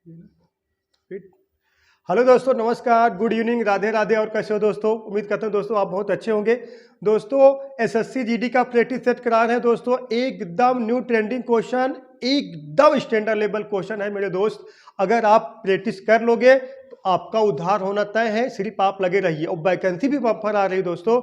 Hello दोस्तों, नमस्कार, good evening, Radhe Radhe. और कैसे हो दोस्तों? उम्मीद करता हूं दोस्तों आप बहुत अच्छे होंगे। दोस्तों एसएससी जीडी का प्रैक्टिस सेट करा रहे हैं दोस्तों। एकदम न्यू ट्रेंडिंग क्वेश्चन, एकदम स्टैंडर्ड लेवल क्वेश्चन है मेरे दोस्त। अगर आप प्रैक्टिस कर लोगे तो आपका उद्धार होना तय है। सिर्फ आप लगे रहिए। और वैकेंसी भी बम्पर आ रही है दोस्तों,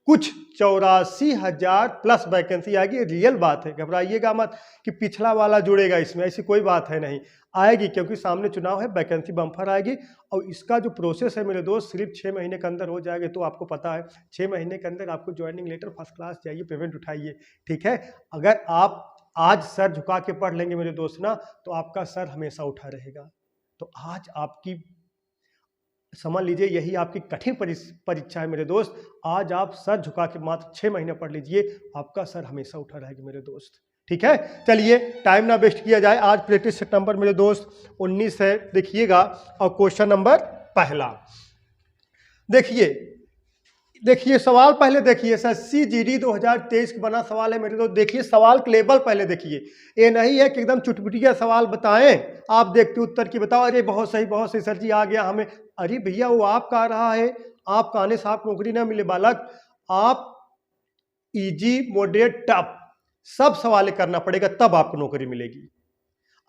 कुछ 84,000 प्लस वैकेंसी आएगी। रियल बात है, घबराइएगा मत कि पिछला वाला जुड़ेगा इसमें, ऐसी कोई बात है नहीं। आएगी क्योंकि सामने चुनाव है, वैकेंसी बम्पर आएगी। और इसका जो प्रोसेस है मेरे दोस्त, सिर्फ 6 महीने के अंदर हो जाएगा। तो आपको पता है 6 महीने के अंदर आपको ज्वाइनिंग लेटर फर्स्ट क्लास चाहिए, पेमेंट उठाइए, ठीक है। अगर आप आज सर झुका के पढ़ लेंगे मेरे दोस्त ना, तो आपका सर हमेशा उठा रहेगा। तो आज आपकी समझ लीजिए, यही आपकी कठिन परीक्षा है मेरे दोस्त। आज आप सर झुका के मात्र 6 महीने पढ़ लीजिए, आपका सर हमेशा उठा रहेगा मेरे दोस्त, ठीक है। चलिए टाइम ना वेस्ट किया जाए। आज प्रैक्टिस सेट नंबर मेरे दोस्त 19 है, देखिएगा। और क्वेश्चन नंबर पहला देखिए सवाल पहले देखिए। एसएससी जीडी 2023 का बना सवाल है मेरे दोस्त। देखिए सवाल का लेवल पहले देखिए। ये नहीं है कि एकदम चुटपुटिया सवाल बताएं, आप देखते उत्तर की बताओ, अरे बहुत सही सर जी आ गया हमें। अरे भैया वो आपका आ रहा है, आपका आने से आप नौकरी ना मिले बालक। आप इजी, मॉडरेट, टफ सब सवाल करना पड़ेगा, तब आपको नौकरी मिलेगी।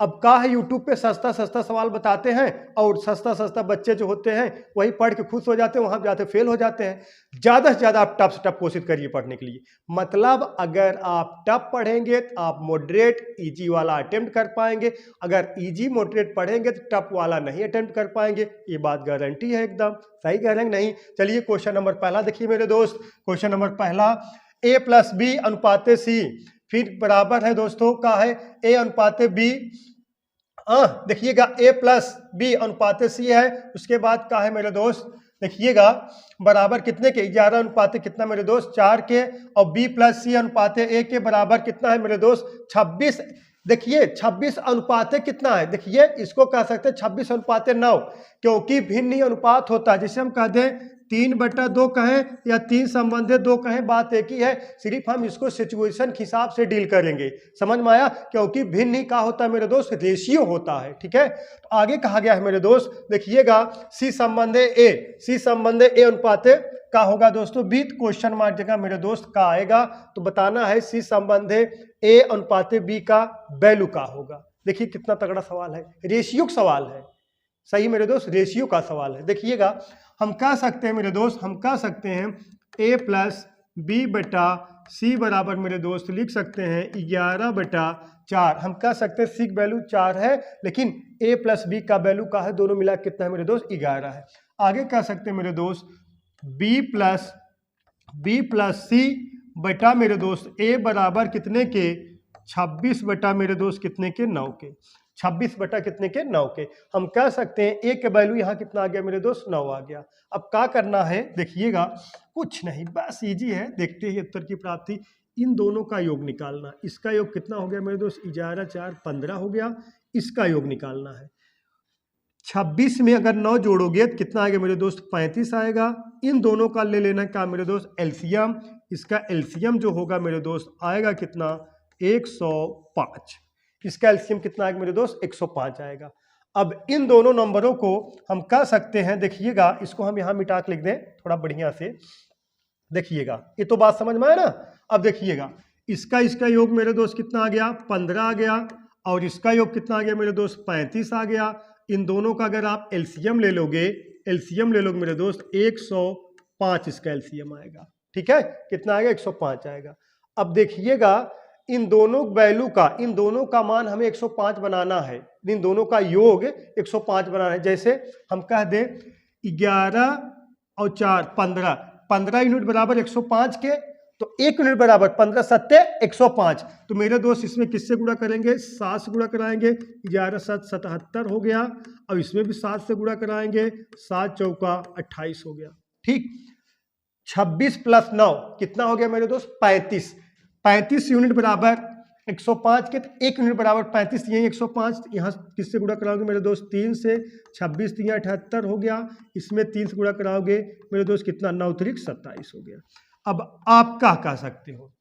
अब का है, यूट्यूब पे सस्ता सवाल बताते हैं, और सस्ता बच्चे जो होते हैं वही पढ़ के खुश हो जाते हैं, वहां जाते फेल हो जाते हैं। ज्यादा से ज्यादा आप टफ से टफ कोशिश करिए पढ़ने के लिए। मतलब अगर आप टफ पढ़ेंगे तो आप मॉडरेट इजी वाला अटेम्प्ट कर पाएंगे। अगर इजी मॉडरेट पढ़ेंगे तो टफ वाला नहीं अटेम्प्ट कर पाएंगे। ये बात गारंटी है, एकदम सही कह रहे हैं नहीं। चलिए क्वेश्चन नंबर पहला देखिए मेरे दोस्त। क्वेश्चन नंबर पहला, a + b अनुपाते c फिर बराबर है दोस्तों का है a अनुपाते b। देखिएगा a + b अनुपाते c है। उसके बाद का है मेरे दोस्त, देखिएगा बराबर कितने के, 11 अनुपाते कितना मेरे दोस्त, 4 के। और b + c अनुपाते a के बराबर कितना है मेरे दोस्त, 26। देखिए 26 अनुपाते कितना है, देखिए इसको कह सकते हैं 26 अनुपाते 9, क्योंकि भिन्न ही अनुपात होता है। जैसे हम कह दें 3/2 कहें या 3 संबंधित 2 कहें, बात एक ही है। सिर्फ हम इसको सिचुएशन के हिसाब से डील करेंगे, समझ में आया। क्योंकि भिन्न ही का होता है मेरे दोस्त, रेशियो होता है, ठीक है। तो आगे कहा गया है मेरे दोस्त, देखिएगा सी संबंधे ए अनुपाते का होगा दोस्तों बी। क्वेश्चन मार्क जगह मेरे दोस्त का आएगा, तो बताना है सी संबंधे ए अनुपाते बी का वैल्यू का होगा। देखिए कितना तगड़ा सवाल है, रेशियो का सवाल है, सही मेरे दोस्त, रेशियो का सवाल है। देखिएगा हम कह सकते हैं मेरे दोस्त, हम कह सकते हैं a + b/c बराबर मेरे दोस्त लिख सकते हैं 11/4। हम कह सकते हैं सी की वैल्यू 4 है, लेकिन a + b का वैल्यू का है, दोनों मिला कितना है मेरे दोस्त, 11 है। आगे कह सकते हैं मेरे दोस्त b + c बटा मेरे दोस्त a बराबर कितने के, 26 बटा मेरे दोस्त कितने के, 9 के। 26 बटा कितने के, 9 के। हम कह सकते हैं ए के वैल्यू यहाँ कितना आ गया मेरे दोस्त, 9 आ गया। अब क्या करना है, देखिएगा कुछ नहीं, बस इजी है। देखते ही उत्तर की प्राप्ति, इन दोनों का योग निकालना। इसका योग कितना हो गया मेरे दोस्त, 11 4 15 हो गया। इसका योग निकालना है। 26 में अगर 9 जोड़ोगे तो कितना आएगा मेरे दोस्त, 35 आएगा। इन दोनों का ले लेना क्या मेरे दोस्त, एलसीएम। इसका एलसीएम जो होगा मेरे दोस्त आएगा कितना, 105। इसका एलसीएम कितना आएगा मेरे दोस्त, 105 आएगा। अब इन दोनों नंबरों को हम कह सकते हैं, देखिएगा इसको हम यहाँ मिटा के लिख दें थोड़ा बढ़िया से। देखिएगा ये तो बात समझ में आया ना। अब देखिएगा इसका योग मेरे दोस्त कितना आ गया, 15 आ गया। और इसका योग कितना आ गया मेरे दोस्त, 35 आ गया। इन दोनों का अगर आप एलसीएम ले लोगे, मेरे दोस्त 105 इसका एलसीएम आएगा, ठीक है। कितना आएगा, 105 आएगा। अब देखिएगा इन दोनों वैल्यू का, इन दोनों का मान हमें 105 बनाना है, इन दोनों का योग 105 बनाना है। जैसे हम कह दें 11 और 4 15, 15 यूनिट बराबर 105 के, तो 1 यूनिट बराबर 15 7 105। तो मेरे दोस्त इसमें किससे गुणा करेंगे, 7 से गुणा कराएंगे। 11 7 77 हो गया। और इसमें भी 7 से गुणा कराएंगे, 7 चौका 28 हो गया, ठीक। 26 + 9 कितना हो गया मेरे दोस्त, 35। 35 यूनिट बराबर 105 के, तो 1 यूनिट बराबर 35, यही 105। यहाँ किससे गुणा कराओगे मेरे दोस्त, 3 से। 26 3 78 हो गया। इसमें 3 से गुणा कराओगे मेरे दोस्त कितना, 9 3 27 हो गया। अब आप क्या कह सकते हो,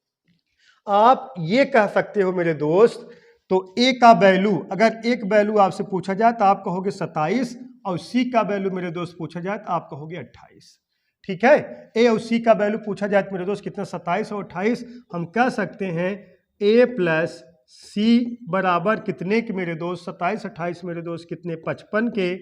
आप ये कह सकते हो मेरे दोस्त तो ए का वैल्यू, अगर एक वैल्यू आपसे पूछा जाए तो आप कहोगे 27 और सी का वैल्यू मेरे दोस्त पूछा जाए तो आप कहोगे 28। ठीक है, ए और सी का वैल्यू पूछा जाए तो मेरे दोस्त कितना 27 और 28, हम कह सकते हैं ए प्लस सी बराबर कितने के मेरे दोस्त 27 28 मेरे दोस्त कितने 55 के।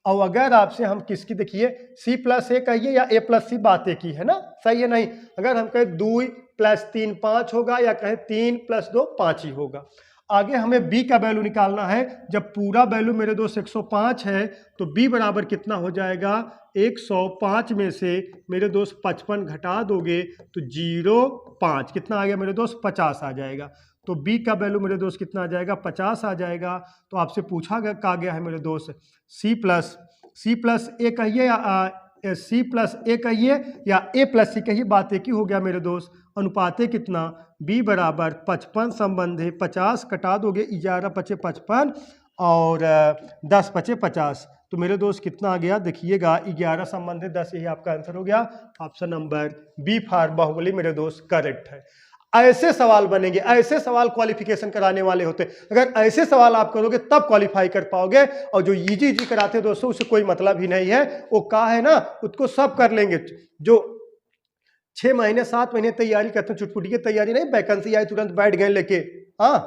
और अगर आपसे हम किसकी देखिए सी प्लस ए कहिए या ए प्लस सी बात एक ही है ना, सही है नहीं। अगर हम कहें 2 + 3 5 होगा या कहें 3 + 2 5 ही होगा। आगे हमें b का वैल्यू निकालना है। जब पूरा वैल्यू मेरे दोस्त 105 है तो b बराबर कितना हो जाएगा 105 में से मेरे दोस्त 55 घटा दोगे तो 0.5 कितना आ गया मेरे दोस्त 50 आ जाएगा। तो b का वैल्यू मेरे दोस्त कितना आ जाएगा 50 आ जाएगा। तो आपसे पूछा गया है मेरे दोस्त c प्लस ए कहिए या सी प्लस ए कहिए या ए प्लस सी कहिए, बात एक ही हो गया मेरे दोस्त। अनुपाते कितना b बराबर 55 संबंधे 50 कटा दोगे 11 × 5 = 55 और 10 × 5 = 50। तो मेरे दोस्त कितना आ गया देखिएगा 11 संबंधे 10, यही आपका आंसर हो गया। Option number B for Baahubali मेरे दोस्त करेक्ट है। ऐसे सवाल बनेंगे, ऐसे सवाल क्वालिफिकेशन कराने वाले होते। अगर ऐसे सवाल आप करोगे तब क्वालिफाई कर पाओगे। और जो इजी कराते हैं दोस्तों उससे कोई मतलब ही नहीं है। वो कहा है ना उसको सब कर लेंगे। जो 6 महीने 7 महीने तैयारी करते हैं, चुटपुटी की तैयारी नहीं, वैकेंसी आई तुरंत बैठ गए लेके। हाँ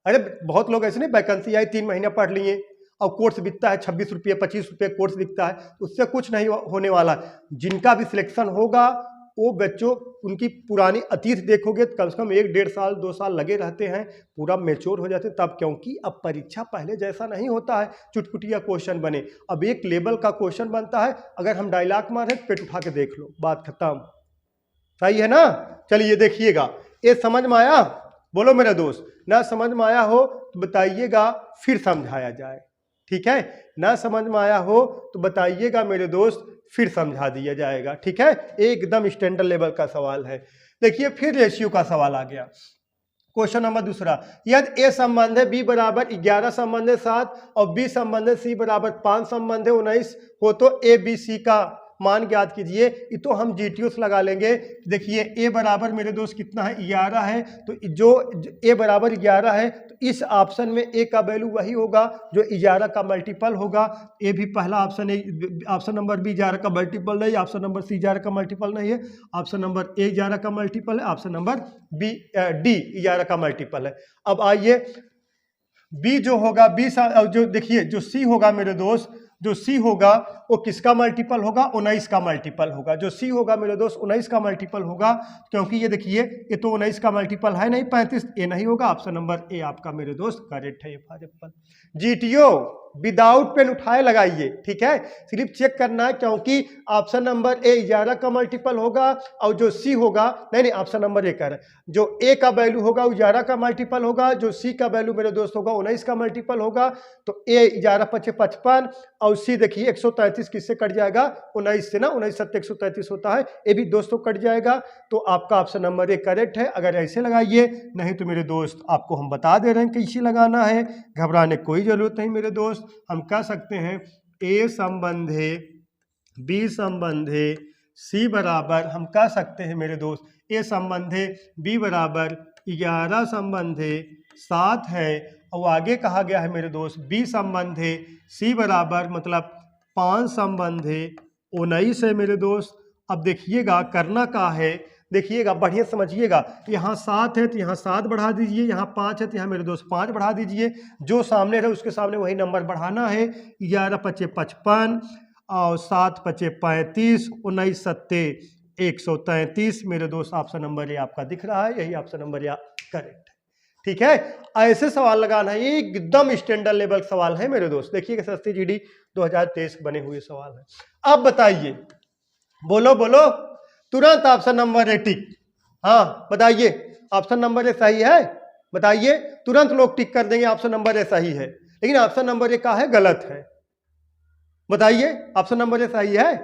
अरे बहुत लोग ऐसे नहीं, वैकेंसी आई 3 महीने पढ़ लिए और कोर्स बिकता है 26 रुपये 25 रुपये कोर्स बिकता है, उससे कुछ नहीं होने वाला। जिनका भी सिलेक्शन होगा वो बच्चों उनकी पुरानी अतीत देखोगे तो कम से कम 1 1.5 साल 2 साल लगे रहते हैं, पूरा मैच्योर हो जाते हैं तब। क्योंकि अब परीक्षा पहले जैसा नहीं होता है चुटपुटिया क्वेश्चन बने, अब एक लेवल का क्वेश्चन बनता है। अगर हम डायलॉग मारे पेट उठा के देख लो, बात खत्म। सही है ना। चलिए देखिएगा, ये समझ में आया? बोलो मेरे दोस्त, ना समझ में आया हो तो बताइएगा फिर समझाया जाए। ठीक है, ना समझ में आया हो तो बताइएगा मेरे दोस्त, फिर समझा दिया जाएगा। ठीक है, एकदम स्टैंडर्ड लेवल का सवाल है। देखिए फिर रेशियो का सवाल आ गया। क्वेश्चन नंबर दूसरा, यदि ए संबंध है b बराबर 11 संबंध है 7 और b संबंध है c बराबर 5 संबंध है 19 हो तो ए बी सी का मान ज्ञात कीजिए। ये तो हम GTOs लगा लेंगे। देखिए a बराबर मेरे दोस्त कितना है 11 है, तो जो a बराबर 11 है तो इस ऑप्शन में a का वैल्यू वही होगा जो 11 का मल्टीपल होगा। ए भी पहला ऑप्शन है, ऑप्शन नंबर बी 11 का मल्टीपल नहीं, ऑप्शन नंबर सी 11 का मल्टीपल नहीं है, ऑप्शन नंबर ए 11 का मल्टीपल है, ऑप्शन नंबर बी डी 11 का मल्टीपल है। अब आइए बी जो होगा जो देखिए जो सी होगा मेरे दोस्त, जो सी होगा वो किसका मल्टीपल होगा 19 का मल्टीपल होगा। जो सी होगा मेरे दोस्त 19 का मल्टीपल होगा, क्योंकि ये देखिए ये तो 19 का मल्टीपल है नहीं 35, ये नहीं होगा। ऑप्शन नंबर ए आपका मेरे दोस्त करेक्ट है। GTO विदाउट पेन उठाए लगाइए। ठीक है, सिर्फ चेक करना है, क्योंकि ऑप्शन नंबर ए 11 का मल्टीपल होगा और जो सी होगा नहीं ऑप्शन नंबर ए कह रहा है, जो ए का वैल्यू होगा 11 का मल्टीपल होगा, जो सी का वैल्यू मेरे दोस्त होगा 19 का मल्टीपल होगा। तो ए 11 × 5 = 55 और सी देखिए 133 किससे कट जाएगा 19 से ना, 19 × 7 = 133 होता है, ये भी 200 कट जाएगा। तो आपका ऑप्शन नंबर ए करेक्ट है। अगर ऐसे लगाइए, नहीं तो मेरे दोस्त आपको हम बता दे रहे हैं कैसे लगाना है, घबराने कोई जरूरत नहीं मेरे दोस्त। हम कह सकते हैं ए संबंधे बी संबंधे सी बराबर, हम कह सकते हैं मेरे दोस्त ए संबंधे बी बराबर 11 संबंधे 7 है, और आगे कहा गया है मेरे दोस्त बी संबंधे सी बराबर मतलब 5 संबंधे 19 है मेरे दोस्त। अब देखिएगा करना क्या है, देखिएगा बढ़िया समझिएगा। यहाँ 7 है तो यहाँ 7 बढ़ा दीजिए, यहाँ 5 है तो यहाँ मेरे दोस्त 5 बढ़ा दीजिए। जो सामने रहे उसके सामने वही नंबर बढ़ाना है। 11 × 5 = 55 और 7 × 5 = 35, 19 × 7 = 133 मेरे दोस्त। ऑप्शन नंबर ए आपका दिख रहा है, यही ऑप्शन नंबर ए करेक्ट है। ठीक है, ऐसे सवाल लगाना है, एकदम स्टैंडर्ड लेवल सवाल है मेरे दोस्त। देखिएगा सस्ती GD 2023 बने हुए सवाल है। अब बताइए, बोलो बोलो तुरंत ऑप्शन नंबर ए टिक। हाँ बताइए ऑप्शन नंबर ए सही है, बताइए तुरंत लोग टिक कर देंगे ऑप्शन नंबर ए सही है। लेकिन ऑप्शन नंबर ए का है गलत है, बताइए ऑप्शन नंबर ए सही है।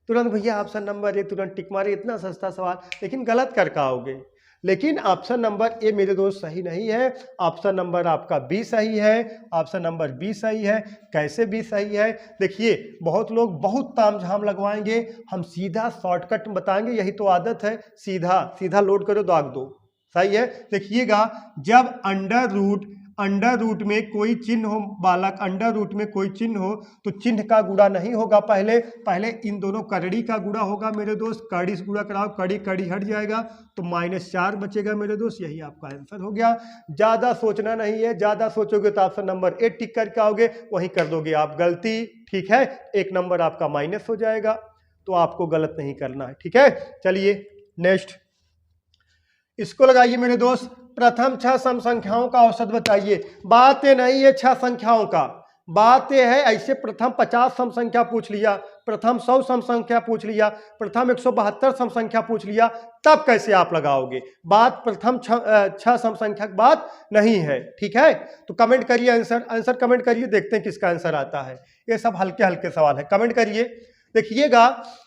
तुरंत भैया ऑप्शन नंबर ए तुरंत टिक मारे, इतना सस्ता सवाल, लेकिन गलत कर आओगे। लेकिन ऑप्शन नंबर ए मेरे दोस्त सही नहीं है, ऑप्शन नंबर आपका बी सही है, ऑप्शन नंबर बी सही है। कैसे बी सही है, देखिए बहुत लोग बहुत तामझाम लगवाएंगे, हम सीधा शॉर्टकट में बताएंगे, यही तो आदत है, सीधा सीधा लोड करो दाग दो। सही है, देखिएगा जब अंडर रूट अंडर रूट में कोई चिन्ह हो बालक, अंडर रूट में कोई चिन्ह हो तो चिन्ह का गुणा नहीं होगा, पहले इन दोनों कड़ी का गुणा होगा मेरे दोस्त। कड़ी से गुणा कराओ, कड़ी कड़ी हट जाएगा तो -4 बचेगा मेरे दोस्त। यही आपका आंसर हो गया। ज़्यादा सोचना नहीं है, ज़्यादा सोचोगे तो ऑप्शन नंबर 8 टिक करके आओगे, वहीं कर दोगे आप गलती। ठीक है, 1 नंबर आपका माइनस हो जाएगा, तो आपको गलत नहीं करना है। ठीक है, चलिए नेक्स्ट इसको लगाइए मेरे दोस्त। प्रथम 6 सम संख्याओं का औसत बताइए। बात ये नहीं है 6 संख्याओं का, बात यह है ऐसे प्रथम 50 सम संख्या पूछ लिया, प्रथम 100 सम संख्या पूछ लिया, प्रथम 172 सम संख्या पूछ लिया, तब कैसे आप लगाओगे। बात प्रथम 6 सम संख्या की बात नहीं है। ठीक है, तो कमेंट करिए आंसर कमेंट करिए, देखते हैं किसका आंसर आता है। ये सब हल्के हल्के सवाल है, कमेंट करिए। देखिएगा,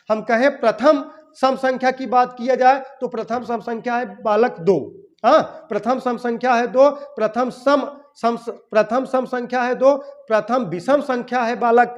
हम कहें प्रथम सम संख्या की बात किया जाए तो प्रथम सम संख्या है बालक 2। हाँ, प्रथम सम संख्या है 2, प्रथम सम संख्या है 2, प्रथम विषम संख्या है बालक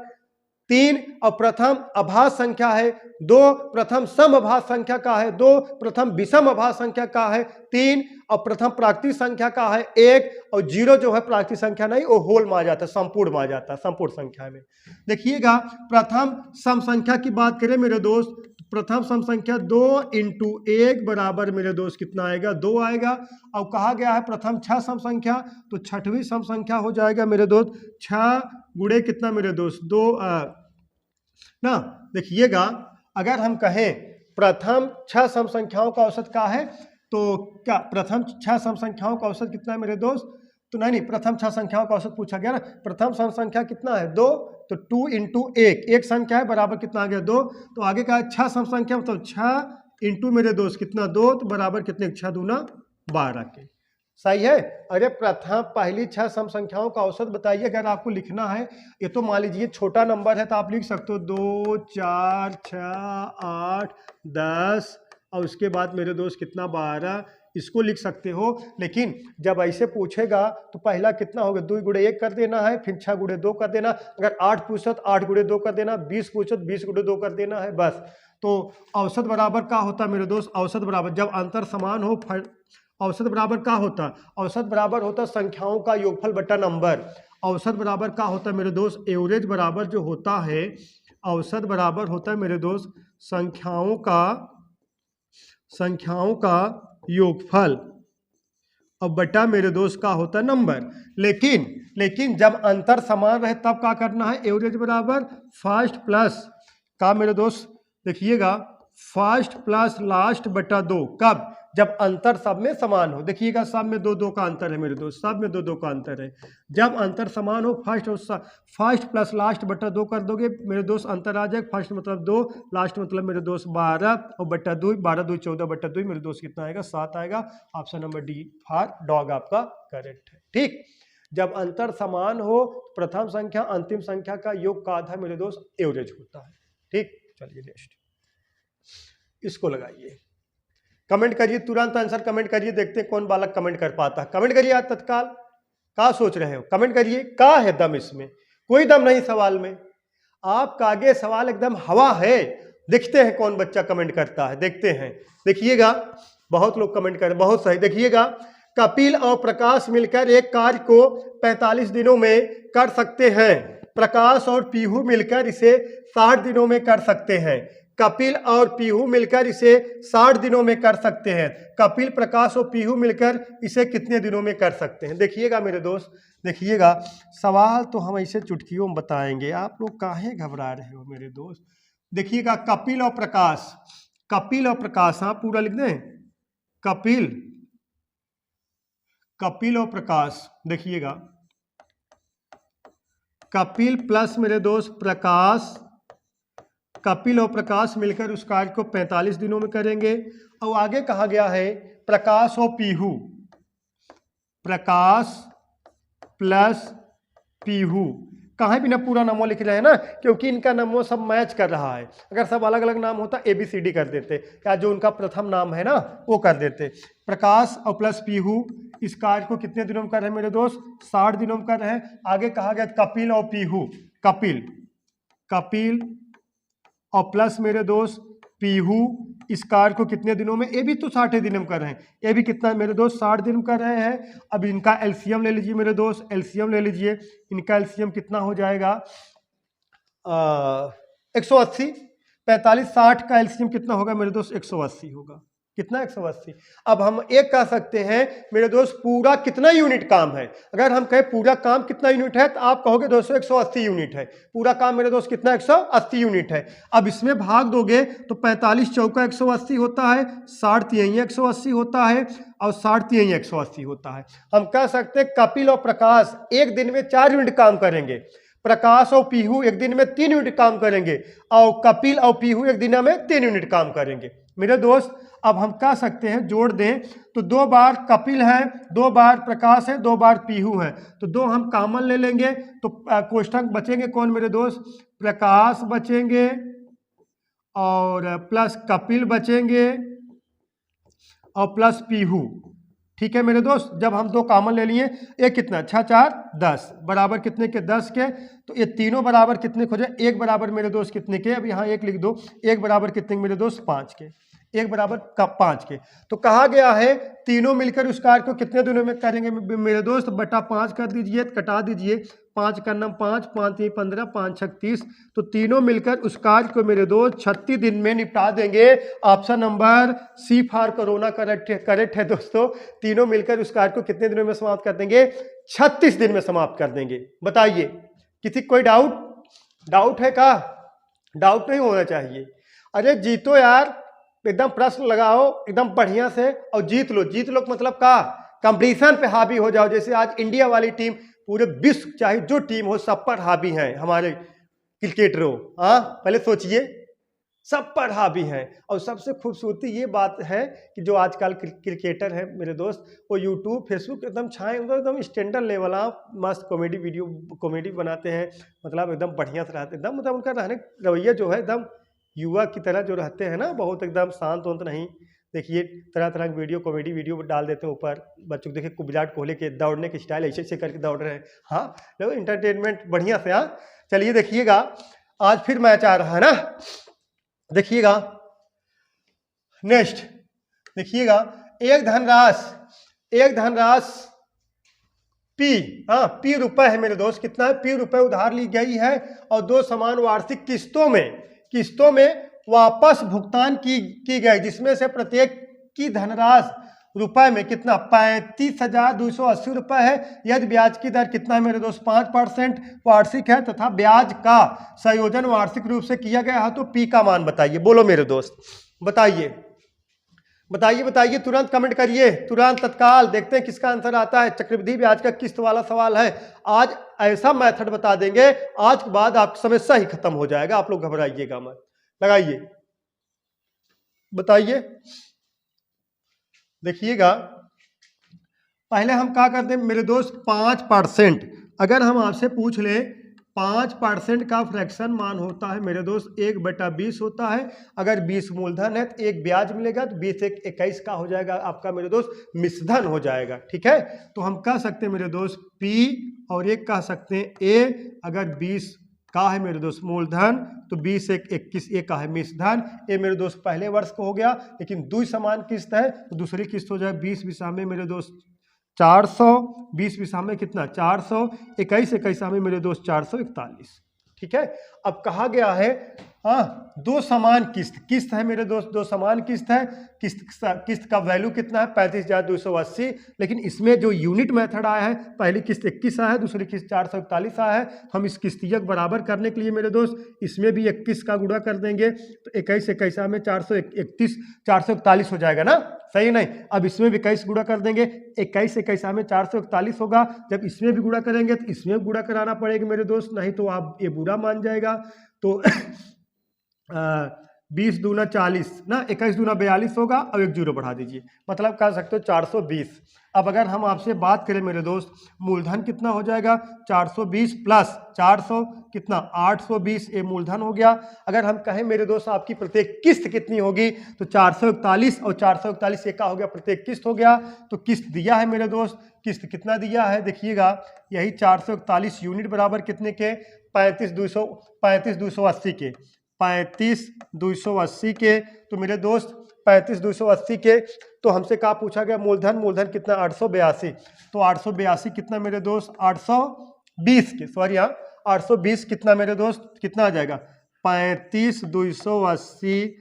3 और प्रथम अभाज्य संख्या है 2, प्रथम सम अभाज्य संख्या का है 2, प्रथम विषम अभाज्य संख्या का है 3 और प्रथम प्राकृतिक संख्या का है 1 और 0 जो है प्राकृतिक संख्या नहीं, वो होल में आ जाता है, संपूर्ण में आ जाता है, संपूर्ण संख्या में। देखिएगा, प्रथम सम संख्या की बात करें मेरे दोस्त, प्रथम सम संख्या 2 × 1 बराबर मेरे दोस्त कितना आएगा, 2 आएगा। और कहा गया है प्रथम 6 सम संख्या, तो छठवीं सम संख्या हो जाएगा मेरे दोस्त 6 गुणे कितना मेरे दोस्त 2 ना। देखिएगा, अगर हम कहें प्रथम 6 सम संख्याओं का औसत क्या है, तो क्या प्रथम 6 सम संख्याओं का औसत कितना है मेरे दोस्त, तो नहीं प्रथम 6 संख्याओं का औसत पूछा गया ना। प्रथम सम संख्या कितना है 2, तो 2 × 1, एक संख्या है बराबर कितना आ गया 2। तो आगे का 6 सम संख्या मतलब 6 × मेरे दोस्त कितना 2, तो बराबर कितने 6 दूना 12 के। सही है। अरे प्रथम पहली 6 सम संख्याओं का औसत बताइए, अगर आपको लिखना है। ये तो मान लीजिए छोटा नंबर है तो आप लिख सकते हो 2, 4, 6, 8, 10 और उसके बाद मेरे दोस्त कितना 12, इसको लिख सकते हो। लेकिन जब ऐसे पूछेगा तो पहला कितना होगा 2 × 1 कर देना है, फिर 6 × 2 कर देना। अगर 8 पूछो तो 8 × 2 कर देना, 20 पूछो तो 20 × 2 कर देना है, बस। तो औसत बराबर क्या होता है मेरे दोस्त, औसत बराबर जब अंतर समान हो, औसत बराबर क्या होता, औसत बराबर होता संख्याओं का योगफल बटा नंबर। औसत बराबर क्या होता है मेरे दोस्त, एवरेज बराबर जो होता है, औसत बराबर होता है मेरे दोस्त संख्याओं का योगफल और बटा मेरे दोस्त का होता है नंबर। लेकिन जब अंतर समान रहे तब क्या करना है, एवरेज बराबर फर्स्ट प्लस का मेरे दोस्त, देखिएगा फर्स्ट प्लस लास्ट बटा 2। कब, जब अंतर सब में समान हो। देखिएगा सब में 2 2 का अंतर है मेरे दोस्त, सब में 2 2 का अंतर है। जब अंतर समान हो फर्स्ट प्लस लास्ट बटा 2 कर दोगे मेरे दोस्त, अंतर आ जाएगा। फर्स्ट मतलब 2, लास्ट मतलब मेरे दोस्त 12 और बटा 2, 12 2 14 बटा 2 मेरे दोस्त कितना आएगा 7 आएगा। Option number D for dog आपका करेक्ट है। ठीक, जब अंतर समान हो प्रथम संख्या अंतिम संख्या का योग का आधा मेरे दोस्त एवरेज होता है। ठीक, चलिए नेक्स्ट इसको लगाइए, कमेंट करिए, तुरंत आंसर कमेंट करिए, देखते हैं कौन बालक कमेंट कर पाता है। कमेंट करिए आज तत्काल, क्या सोच रहे हो, कमेंट करिए। क्या है दम इसमें, कोई दम नहीं सवाल में, आपका आगे सवाल एकदम हवा है। देखते हैं कौन बच्चा कमेंट करता है, देखते हैं। देखिएगा, बहुत लोग कमेंट कर, बहुत सही। देखिएगा, कपिल और प्रकाश मिलकर एक कार्य को 45 दिनों में कर सकते हैं, प्रकाश और पीहू मिलकर इसे 60 दिनों में कर सकते हैं। कपिल और पीहू मिलकर इसे 60 दिनों में कर सकते हैं। कपिल, प्रकाश और पीहू मिलकर इसे कितने दिनों में कर सकते हैं। देखिएगा मेरे दोस्त, देखिएगा सवाल तो हम ऐसे चुटकियों में बताएंगे, आप लोग काहे घबरा रहे हो मेरे दोस्त। देखिएगा, कपिल और प्रकाश, कपिल और प्रकाश, हाँ पूरा लिख दें, कपिल और प्रकाश। देखिएगा, कपिल प्लस मेरे दोस्त प्रकाश, कपिल और प्रकाश मिलकर उस कार्य को 45 दिनों में करेंगे। और आगे कहा गया है प्रकाश और पीहू, प्रकाश प्लस पीहू। कहाँ भी ना पूरा नामों लिख रहे हैं ना, क्योंकि इनका नामों सब मैच कर रहा है। अगर सब अलग अलग नाम होता ABCD कर देते, या जो उनका प्रथम नाम है ना वो कर देते। प्रकाश और प्लस पीहू इस कार्य को कितने दिनों में कर रहे हैं मेरे दोस्त, 60 दिनों में कर रहे हैं। आगे कहा गया कपिल और पीहू, कपिल और प्लस मेरे दोस्त पीहू इस कार्य को कितने दिनों में, ये भी तो 60 दिन में कर रहे हैं, ये भी कितना मेरे दोस्त 60 दिन में कर रहे हैं। अब इनका एलसीएम ले लीजिए मेरे दोस्त, एलसीएम ले लीजिए, इनका एलसीएम कितना हो जाएगा 180, 45 60 का एलसीएम कितना होगा मेरे दोस्त 180 होगा, कितना 180। अब हम एक कह सकते हैं मेरे दोस्त पूरा कितना यूनिट काम है, अगर हम कहें पूरा काम कितना यूनिट है तो आप कहोगे दोस्तों 180 यूनिट है, पूरा काम मेरे दोस्त कितना 180 यूनिट है। अब इसमें भाग दोगे तो 45 चौका 180 होता है, 60 तिहाई 180 होता है और 60 तिहाई 180 होता है। हम कह सकते हैं कपिल और प्रकाश एक दिन में 4 यूनिट काम करेंगे, प्रकाश और पीहू एक दिन में 3 यूनिट काम करेंगे और कपिल और पीहू एक दिन में 3 यूनिट काम करेंगे मेरे दोस्त। अब हम कह सकते हैं जोड़ दें तो 2 बार कपिल है, 2 बार प्रकाश है, 2 बार पीहू है, तो 2 हम कॉमन ले लेंगे तो कोष्ठक बचेंगे कौन मेरे दोस्त, प्रकाश बचेंगे और प्लस कपिल बचेंगे और प्लस पीहू। ठीक है मेरे दोस्त, जब हम 2 कॉमन ले लिए, एक कितना 6 4 10 बराबर कितने के 10 के, तो ये तीनों बराबर कितने हो जाए, एक बराबर मेरे दोस्त कितने के, अब यहाँ एक लिख दो, एक बराबर कितने मेरे दोस्त 5 के, एक बराबर 5 के। तो कहा गया है तीनों मिलकर उस कार्य को कितने दिनों में करेंगे मेरे दोस्त, बटा 5 कर दीजिए, कटा दीजिए, 5 का नाम 5, 5 3 15, 5 6 30, तो तीनों मिलकर उस कार्य को मेरे दोस्त 36 दिन में निपटा देंगे। Option number C for corona correct है दोस्तों, तीनों मिलकर उस कार्य को कितने दिनों में समाप्त कर देंगे, 36 दिन में समाप्त कर देंगे। बताइए किसी कोई डाउट है का, डाउट नहीं होना चाहिए। अरे जीतो यार, एकदम प्रश्न लगाओ एकदम बढ़िया से और जीत लो मतलब का कंपटीशन पे हावी हो जाओ। जैसे आज इंडिया वाली टीम पूरे विश्व चाहे जो टीम हो सब पर हावी है, हमारे क्रिकेटरों, हाँ पहले सोचिए सब पर हावी हैं। और सबसे खूबसूरती ये बात है कि जो आजकल क्रिकेटर हैं मेरे दोस्त, वो यूट्यूब फेसबुक एकदम छाए एकदम स्टैंडर्ड लेवल, मस्त कॉमेडी बनाते हैं, मतलब एकदम बढ़िया से रहते, एकदम मतलब उनका रहने रवैया जो है एकदम युवा की तरह जो रहते हैं ना, बहुत एकदम शांत वांत नहीं। देखिए तरह तरह की वीडियो कॉमेडी वीडियो डाल देते हैं ऊपर, बच्चों को देखिए विराट कोहली के दौड़ने की स्टाइल ऐसे ऐसे करके दौड़ रहे हैं, हाँ देखो इंटरटेनमेंट बढ़िया से। हाँ चलिए देखिएगा आज फिर मैच आ रहा है ना, देखिएगा नेक्स्ट देखिएगा एक धनराशि पी, हाँ पी रुपए है मेरे दोस्त, कितना है पी रुपए उधार ली गई है और 2 समान वार्षिक किस्तों में वापस भुगतान की गई, जिसमें से प्रत्येक की धनराशि रुपए में कितना 35,280 रुपए है। यदि ब्याज की दर कितना है मेरे दोस्त 5% वार्षिक है तथा ब्याज का संयोजन वार्षिक रूप से किया गया है, तो पी का मान बताइए। बोलो मेरे दोस्त, बताइए तुरंत कमेंट करिए, तुरंत तत्काल देखते हैं किसका आंसर आता है। चक्रवृद्धि ब्याज का किस्त वाला सवाल है, आज ऐसा मेथड बता देंगे, आज के बाद आपकी समस्या ही खत्म हो जाएगा, आप लोग घबराइएगा मत। लगाइए बताइए, देखिएगा पहले हम क्या करते हैं मेरे दोस्त 5%, अगर हम आपसे पूछ ले 5% का फ्रैक्शन मान होता है मेरे दोस्त 1/20 होता है। अगर 20 मूलधन है तो एक ब्याज मिलेगा, तो 20 1 21 का हो जाएगा आपका मेरे दोस्त मिश्रधन हो जाएगा। ठीक है, तो हम कह सकते हैं मेरे दोस्त P और एक कह सकते हैं A। अगर 20 का है मेरे दोस्त मूलधन तो 20 1 21 ए का है मिश्रधन। ये मेरे दोस्त पहले वर्ष को हो गया, लेकिन 2 समान किस्त है तो दूसरी किस्त हो जाए 20 विषा में मेरे दोस्त 400, 20 विषा में कितना 400, 21 21 में मेरे दोस्त 441। ठीक है, अब कहा गया है हाँ 2 समान किस्त है मेरे दोस्त, 2 समान किस्त है। किस्त का वैल्यू कितना है 35,280, लेकिन इसमें जो यूनिट मेथड आया है, पहली किस्त 21 आया है, दूसरी किस्त 441 आया है। हम इस किस्तियक बराबर करने के लिए मेरे दोस्त इसमें भी 21 का गुणा कर देंगे, तो 21 21 में 431 441 हो जाएगा ना, सही नहीं। अब इसमें भी 21 गुणा कर देंगे, 21 21 में 441 होगा। जब इसमें भी गुणा करेंगे तो इसमें गुणा कराना पड़ेगा मेरे दोस्त, नहीं तो आप ये बुरा मान जाएगा। तो 20 दूना 40 ना, 21 दूना 42 होगा और 1 जीरो बढ़ा दीजिए, मतलब कह सकते हो 420। अब अगर हम आपसे बात करें मेरे दोस्त मूलधन कितना हो जाएगा 420 प्लस 400 कितना 820, ये मूलधन हो गया। अगर हम कहें मेरे दोस्त आपकी प्रत्येक किस्त कितनी होगी तो 441 और 441 एक का हो गया प्रत्येक किस्त हो गया। तो किस्त दिया है मेरे दोस्त, किस्त कितना दिया है देखिएगा, यही 441 यूनिट बराबर कितने के 35,280 के, 35,280 के। तो मेरे दोस्त 35,280 के, तो हमसे क्या पूछा गया, मूलधन, मूलधन कितना 882। तो 882 कितना मेरे दोस्त 820 के, सॉरी हाँ 820 कितना मेरे दोस्त, कितना आ जाएगा 35,280,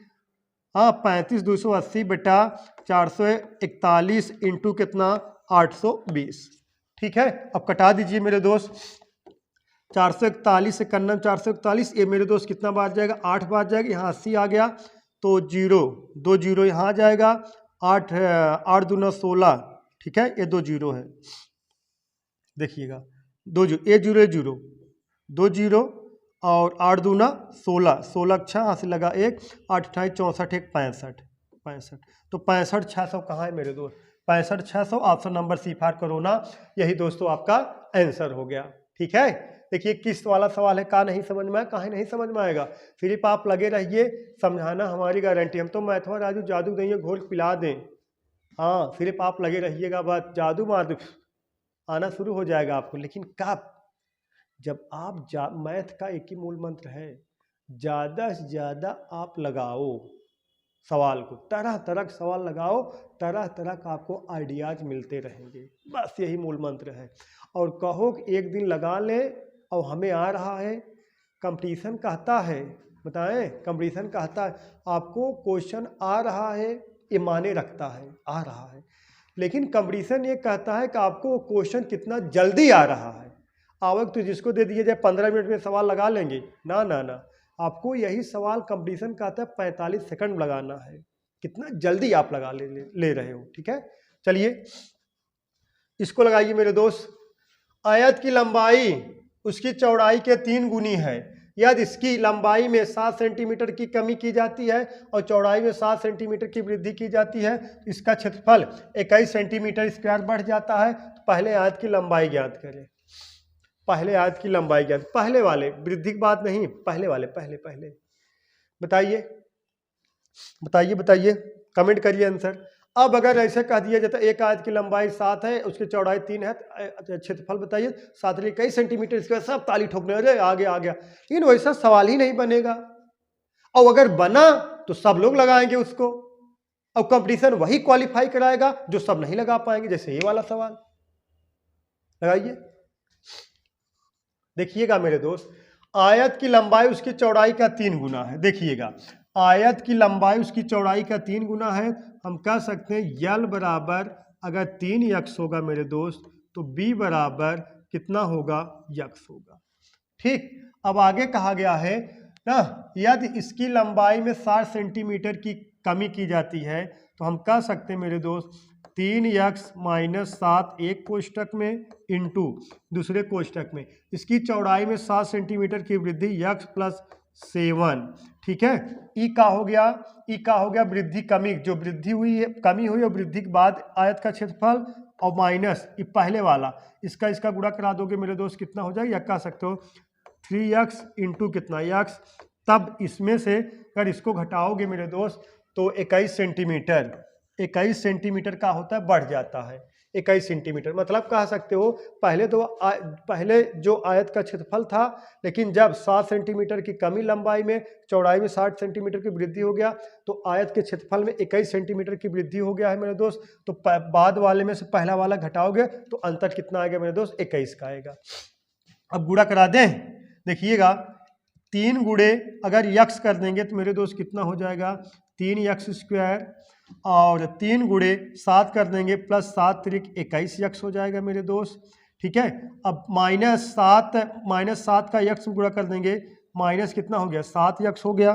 हाँ 35,280 बेटा 441 इंटू कितना 820। ठीक है, अब कटा दीजिए मेरे दोस्त, 441 से करना 441, ये मेरे दोस्त कितना बार जाएगा 8 बार जाएगा, यहाँ 80 आ गया तो 2 जीरो यहाँ आ जाएगा, 8 दूना 16। ठीक है, ये 2 जीरो है, देखिएगा 2 जीरो, 1 जीरो 1 जीरो 2 जीरो और 8 दूना 16, 16 अच्छा यहाँ से लगा 1, 8 28 64 1 65, तो 65,600 कहाँ है मेरे दोस्त, 65,600 ऑप्शन नंबर सी फार करोना, यही दोस्तों आपका आंसर हो गया। ठीक है, देखिए किस वाला सवाल है, का नहीं समझ में आया, काहे नहीं समझ में आएगा, सिर्फ आप लगे रहिए, समझाना हमारी गारंटी, हम तो मैथवा राजू जादू देंगे घोल पिला दें, हाँ सिर्फ आप लगे रहिएगा, बात जादू मादू आना शुरू हो जाएगा आपको, लेकिन कब, जब आप मैथ का एक ही मूल मंत्र है, ज़्यादा से ज़्यादा आप लगाओ सवाल को, तरह तरह के सवाल लगाओ, तरह तरह का आपको आइडियाज मिलते रहेंगे, बस यही मूल मंत्र है। और कहो कि एक दिन लगा लें और हमें आ रहा है, कंपटीशन कहता है, बताएं कंपटीशन कहता है आपको क्वेश्चन आ रहा है, ये माने रखता है आ रहा है, लेकिन कंपटीशन ये कहता है कि आपको क्वेश्चन कितना जल्दी आ रहा है। आवक तो जिसको दे दिए जाए 15 मिनट में सवाल लगा लेंगे, ना ना ना, आपको यही सवाल कंपटीशन कहता है 45 सेकंड लगाना है, कितना जल्दी आप लगा ले रहे हो। ठीक है, चलिए इसको लगाइए मेरे दोस्त, आयत की लंबाई उसकी चौड़ाई के 3 गुनी है, यदि इसकी लंबाई में 7 सेंटीमीटर की कमी की जाती है और चौड़ाई में 7 सेंटीमीटर की वृद्धि की जाती है, तो इसका क्षेत्रफल 21 सेंटीमीटर स्क्वायर बढ़ जाता है। तो पहले आयत की लंबाई ज्ञात करें, पहले आयत की लंबाई ज्ञात, पहले वाले, वृद्धि की बात नहीं, पहले वाले, पहले बताइए बताइए बताइए, कमेंट करिए आंसर। अब अगर ऐसे कह दिया जाता है एक आयत की लंबाई 7 है, उसकी चौड़ाई 3 है, क्षेत्रफल बताइए 7 कई सेंटीमीटर, इसके बाद सब ताली ठोकने, अरे आ गया, लेकिन वैसा सवाल ही नहीं बनेगा, और अगर बना तो सब लोग लगाएंगे उसको, और कंपटीशन वही क्वालिफाई कराएगा जो सब नहीं लगा पाएंगे, जैसे ये वाला सवाल लगाइए, देखिएगा मेरे दोस्त, आयत की लंबाई उसकी चौड़ाई का 3 गुना है, देखिएगा आयत की लंबाई उसकी चौड़ाई का 3 गुना है, हम कह सकते हैं यल बराबर अगर 3x होगा मेरे दोस्त, तो b बराबर कितना होगा, यक्स होगा। ठीक, अब आगे कहा गया है ना, यदि इसकी लंबाई में 60 सेंटीमीटर की कमी की जाती है, तो हम कह सकते हैं मेरे दोस्त 3x माइनस 7 एक कोष्टक में इंटू दूसरे कोष्टक में, इसकी चौड़ाई में 7 सेंटीमीटर की वृद्धि x प्लस 7। ठीक है, ई का हो गया, ई का हो गया वृद्धि कमी, जो वृद्धि हुई है, कमी हुई और वृद्धि के बाद आयत का क्षेत्रफल, और माइनस ये पहले वाला, इसका गुणा करा दोगे मेरे दोस्त कितना हो जाएगा, या कह सकते हो 3x इंटू कितना x, तब इसमें से अगर इसको घटाओगे मेरे दोस्त तो 21 सेंटीमीटर, 21 सेंटीमीटर का होता है, बढ़ जाता है 21 सेंटीमीटर, मतलब कह सकते हो पहले जो आयत का क्षेत्रफल था, लेकिन जब 7 सेंटीमीटर की कमी लंबाई में, चौड़ाई में 60 सेंटीमीटर की वृद्धि हो गया, तो आयत के क्षेत्रफल में 21 सेंटीमीटर की वृद्धि हो गया है मेरे दोस्त, तो बाद वाले में से पहला वाला घटाओगे तो अंतर कितना आएगा मेरे दोस्त, 21 का आएगा। अब गुणा करा दें, देखिएगा 3 गुणे अगर यक्स कर देंगे तो मेरे दोस्त कितना हो जाएगा, 3x स्क्वायर, और 3 गुणे 7 कर देंगे प्लस 7 त्रिक 21 यक्स हो जाएगा मेरे दोस्त। ठीक है, अब -7 का यक्स गुणा कर देंगे, माइनस कितना हो गया, 7 यक्स हो गया,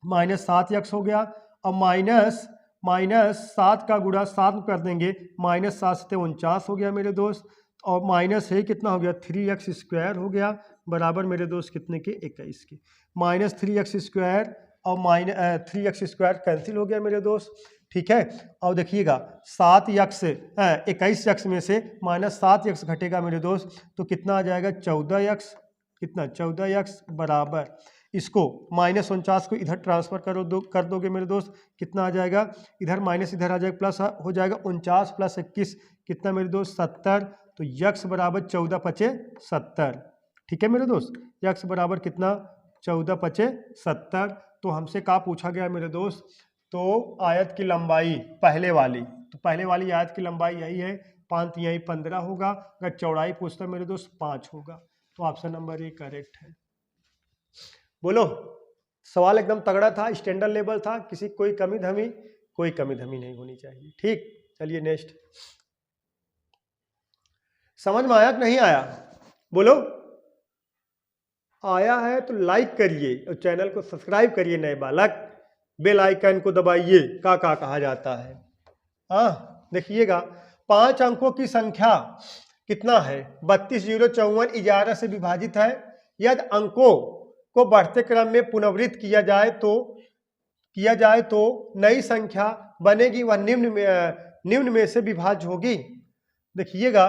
-7 यक्स हो गया, अब -7 का गुणा 7 कर देंगे, -7 से 49 हो गया मेरे दोस्त, और माइनस है कितना हो गया, 3x स्क्वायर हो गया, बराबर मेरे दोस्त कितने के, 21 के, -3x स्क्वायर और -3x स्क्वायर कैंसिल हो गया मेरे दोस्त। ठीक है, और देखिएगा 21 यक्स में से -7 घटेगा मेरे दोस्त, तो कितना आ जाएगा, 14 कितना, 14 बराबर, इसको -49 को इधर ट्रांसफर कर दोगे मेरे दोस्त, कितना आ जाएगा, इधर माइनस इधर आ जाएगा, प्लस हो जाएगा 49 + 21 कितना मेरे दोस्त, 70, तो यक्स बराबर 14 × 5 = 70। ठीक है मेरे दोस्त, यक्स बराबर कितना, 14 पचे 70। तो हमसे क्या पूछा गया मेरे दोस्त, तो आयत की लंबाई पहले वाली, तो पहले वाली आयत की लंबाई यही है, 5 यही 15 होगा। अगर चौड़ाई पूछता मेरे दोस्त 5 होगा। तो ऑप्शन नंबर ए करेक्ट है। बोलो, सवाल एकदम तगड़ा था, स्टैंडर्ड लेवल था, किसी कोई कमी धमी नहीं होनी चाहिए। ठीक, चलिए नेक्स्ट। समझ में आया कि नहीं आया? बोलो, आया है तो लाइक करिए और चैनल को सब्सक्राइब करिए नए बालक, बेल आइकन को दबाइए। का कहा जाता है? हाँ देखिएगा, 5 अंकों की संख्या कितना है? 32, 0, 54, 11 से विभाजित है। यदि अंकों को बढ़ते क्रम में पुनर्वृत्त किया जाए तो नई संख्या बनेगी, वह निम्न में से विभाज्य होगी। देखिएगा,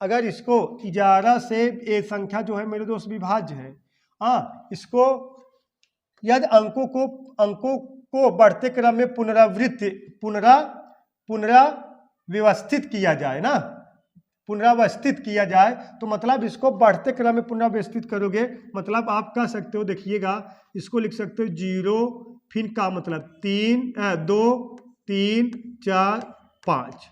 अगर इसको 11 से ये संख्या जो है मेरे दोस्त विभाज्य है, हाँ, इसको यदि अंकों को बढ़ते क्रम में पुनराव्यवस्थित किया जाए ना, पुनरावस्थित किया जाए तो मतलब इसको बढ़ते क्रम में पुनरावस्थित करोगे, मतलब आप कह सकते हो, देखिएगा इसको लिख सकते हो 0 फिर का मतलब 3 2 3 4 5।